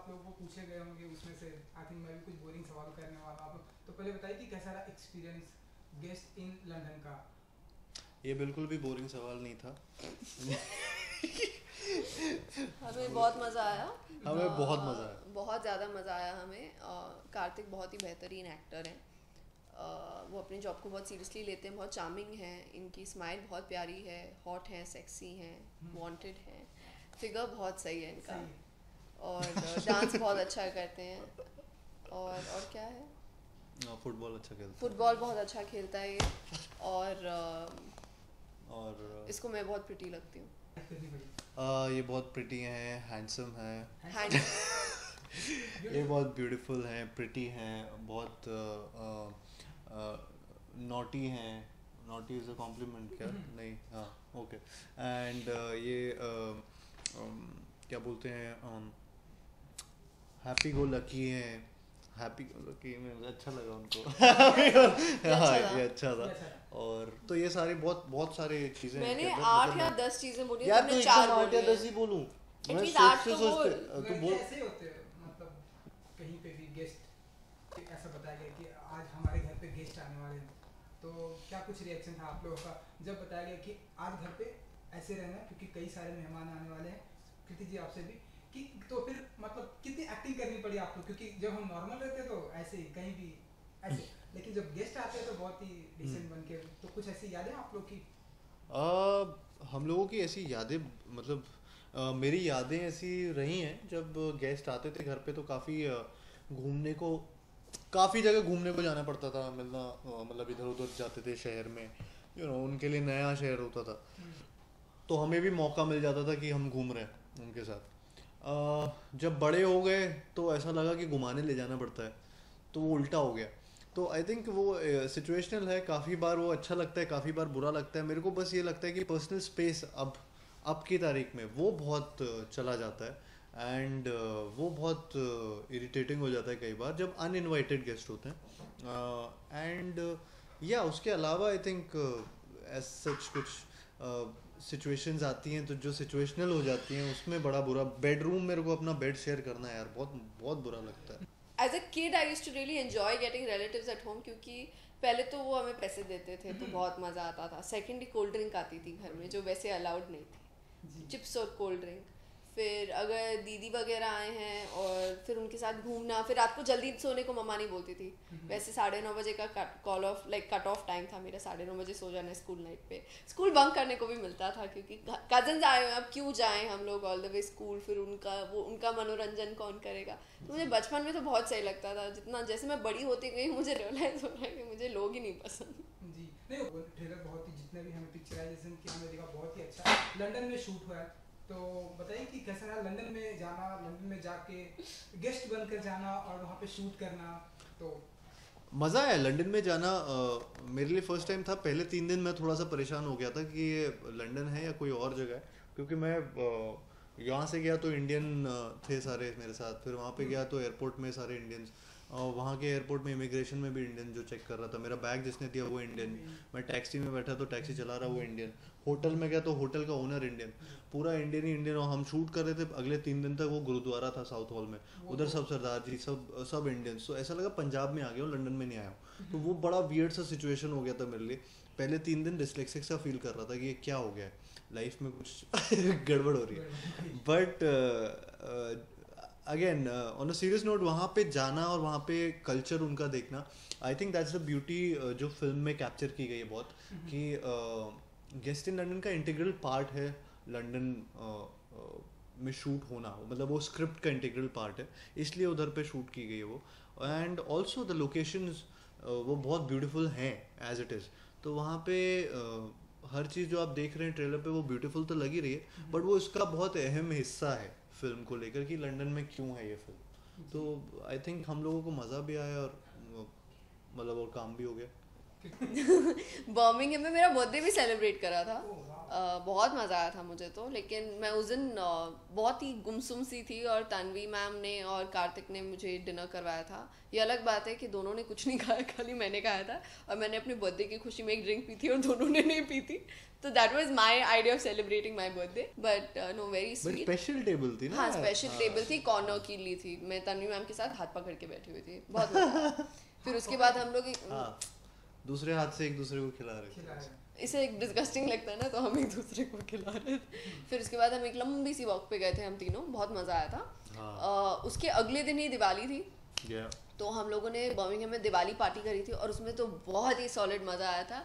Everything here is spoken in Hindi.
लोगों को पूछे गए होंगे, उसमें से आई थिंक मैं भी कुछ बोरिंग सवाल करने वाला हूँ। तो पहले बताइए कि कैसा रहा एक्सपीरियंस गेस्ट इन लंदन का। ये बिल्कुल भी बोरिंग सवाल नहीं था। हमें बहुत मज़ा आया। हमें बहुत मज़ा आया। बहुत ज़्यादा मज़ा आया हमें। कार्तिक बहुत ही बेहतरीन एक्टर हैं। वो अपनी जॉब को बहुत सीरियसली लेते हैं, बहुत चार्मिंग हैं, इनकी स्माइल बहुत प्यारी है, हॉट हैं, सेक्सी हैं, वांटेड हैं, फिगर बहुत सही है इनका, सही है। और डांस बहुत अच्छा करते हैं। और क्या है, फुटबॉल अच्छा खेलता है। फुटबॉल बहुत अच्छा खेलता है ये। और और इसको मैं बहुत प्रिटी लगती हूँ। कितनी बड़ी ये बहुत प्रिटी हैं, हैंडसम हैं, हैंड ये बहुत ब्यूटीफुल हैं, प्रिटी हैं, बहुत नॉटी हैं। नॉटी इज़ अ कॉम्प्लीमेंट क्या? नहीं, हाँ, ओके। एंड ये क्या बोलते हैं, हैप्पी गो लकी हैं। हैप्पी गो लकी में अच्छा लगा उनको। हाँ, अच्छा था। ये अच्छा था। ये अच्छा था। और तो ये सारी बहुत बहुत सारी चीज़ें हैं मैंने क्या? 8 या 10 चीजें बोली हैं, यार तुमने तो 4 एकदम 8 या बोली 10 ही हैं। बोलूं? मैं एटलीस्ट 8 सोचते तो सोचते बोल। तो लड़के बोल। ऐसे ही होते हैं, मतलब कहीं पे भी गेस्ट ऐसा बताया गया कि आज हमारे घर पे गेस्ट आने वाले हैं, तो क्या कुछ रिएक्शन था आप लोगों का जब बताया गया कि आज घर पे ऐसे रहना है क्योंकि कई सारे मेहमान आने वाले हैं? कृति जी आपसे भी कि तो फिर मतलब कितनी एक्टिंग करनी पड़ी आपको, क्योंकि जब हम नॉर्मल रहते तो ऐसे ही कहीं भी ऐसे, लेकिन जब गेस्ट आते हैं तो बहुत ही डिसेंट बन के, तो कुछ ऐसी यादें आप लोग की? हम लोगों की ऐसी यादें, मतलब मेरी यादें ऐसी रही हैं जब गेस्ट आते थे घर पे तो काफ़ी घूमने को, काफ़ी जगह घूमने को जाना पड़ता था, मिलना मतलब इधर उधर जाते थे शहर में, उनके लिए नया शहर होता था, तो हमें भी मौका मिल जाता था कि हम घूम रहे हैं उनके साथ। जब बड़े हो गए तो ऐसा लगा कि घुमाने ले जाना पड़ता है, तो वो उल्टा हो गया। तो आई थिंक वो सिचुएशनल है, काफ़ी बार वो अच्छा लगता है, काफ़ी बार बुरा लगता है। मेरे को बस ये लगता है कि पर्सनल स्पेस अब की तारीख में वो बहुत चला जाता है, एंड वो बहुत इरिटेटिंग हो जाता है कई बार जब अनइनवाइटेड गेस्ट होते हैं। एंड या उसके अलावा आई थिंक एज सच कुछ सिचुएशंस आती हैं तो जो सिचुएशनल हो जाती हैं उसमें बड़ा बुरा, बेडरूम मेरे को अपना बेड शेयर करना यार बहुत बहुत बुरा लगता है। As a kid I used to really enjoy getting relatives at home, क्योंकि पहले तो वो हमें पैसे देते थे तो बहुत मज़ा आता था। सेकेंडली कोल्ड ड्रिंक आती थी घर में जो वैसे अलाउड नहीं थी, जी। चिप्स और कोल्ड ड्रिंक। फिर अगर दीदी वगैरह आए हैं और फिर उनके साथ घूमना, फिर रात को जल्दी सोने को मम्मा नहीं बोलती थी। वैसे 9:30 बजे का कट ऑफ टाइम था मेरा, 9:30 बजे सो जाना स्कूल नाइट पे। स्कूल बंक करने को भी मिलता था क्योंकि कजन्स आए हुए हैं, अब क्यों जाएं हम लोग ऑल द वे स्कूल, फिर उनका मनोरंजन कौन करेगा। तो मुझे बचपन में तो बहुत सही लगता था। जितना जैसे मैं बड़ी होती गई मुझे रियलाइज हो रहा है कि मुझे लोग ही नहीं पसंद। जी नहीं, वो ट्रेलर बहुत ही, जितने भी हमें पिक्चराइजेशन की हमने देखा बहुत ही अच्छा लंदन में शूट हुआ है। तो बताइए कि कैसा रहा लंदन में जाना, लंदन में जाके गेस्ट बनकर जाना और वहाँ पे शूट करना? तो मज़ा आया लंदन में जाना। मेरे लिए फ़र्स्ट टाइम था। पहले 3 दिन मैं थोड़ा सा परेशान हो गया था कि ये लंदन है या कोई और जगह है, क्योंकि मैं यहाँ से गया तो इंडियन थे सारे मेरे साथ, फिर वहाँ पे गया तो एयरपोर्ट में सारे इंडियंस, और वहाँ के एयरपोर्ट में इमिग्रेशन में भी इंडियन जो चेक कर रहा था, मेरा बैग जिसने दिया वो इंडियन, मैं टैक्सी में बैठा तो टैक्सी चला रहा वो इंडियन, होटल में गया तो होटल का ओनर इंडियन, पूरा इंडियन ही इंडियन। और हम शूट कर रहे थे अगले 3 दिन तक, वो गुरुद्वारा था साउथ हॉल में, उधर सब सरदार जी, सब इंडियंस। तो ऐसा लगा पंजाब में आ गया हूँ, लंदन में नहीं आया हूँ। तो वो बड़ा वियर्ड सा सिचुएशन हो गया था मेरे लिए। पहले 3 दिन डिस्लेक्सिक सा फील कर रहा था कि ये क्या हो गया है, लाइफ में कुछ गड़बड़ हो रही है। But again on a serious note, वहाँ पे जाना और वहाँ पे कल्चर उनका देखना, I think that's the beauty जो फिल्म में कैप्चर की गई है बहुत, कि गेस्ट इन लंदन का इंटीग्रल पार्ट है लंदन में शूट होना, मतलब वो स्क्रिप्ट का इंटीग्रल पार्ट है, इसलिए उधर पे शूट की गई है वो। एंड ऑल्सो द लोकेशंस वो बहुत ब्यूटीफुल हैं एज इट इज़। तो वहाँ पे हर चीज़ जो आप देख रहे हैं ट्रेलर पे वो ब्यूटीफुल तो लगी रही है, बट वो इसका बहुत अहम हिस्सा है फिल्म को लेकर कि लंदन में क्यों है ये फिल्म। तो आई थिंक हम लोगों को मज़ा भी आया और मतलब और काम भी हो गया। बर्मिंघम में मेरा बर्थडे भी सेलिब्रेट करा था। ओह, वाह। बहुत मज़ा आया था मुझे तो, लेकिन मैं उस दिन बहुत ही गुमसुम सी थी और तन्वी मैम ने और कार्तिक ने मुझे डिनर करवाया था। ये अलग बात है कि दोनों ने कुछ नहीं खाया, खाली मैंने खाया था और मैंने अपने बर्थडे की खुशी में एक ड्रिंक पी थी और दोनों ने नहीं पी थी। तो that was my idea of celebrating my birthday, but know very but sweet. Special table थी ना। हाँ, स्पेशल टेबल थी, कॉर्नर की ली थी। मैं तन्वी मैम के साथ हाथ पकड़ के बैठी हुई थी, बहुत मजा आया। फिर उसके बाद हम लोग हाँ, दूसरे हाथ से एक दूसरे को खिला रहे खिलाया। थे। इसे एक डिस्गस्टिंग लगता है ना, तो हम एक दूसरे को खिला रहे थे। फिर उसके बाद हम एक लंबी सी वॉक पे गए थे हम तीनों, बहुत मज़ा आया था। हाँ। उसके अगले दिन ही दिवाली थी, Yeah. तो हम लोगों ने बर्मिंघम में दिवाली पार्टी करी थी और उसमें तो बहुत ही सॉलिड मज़ा आया था।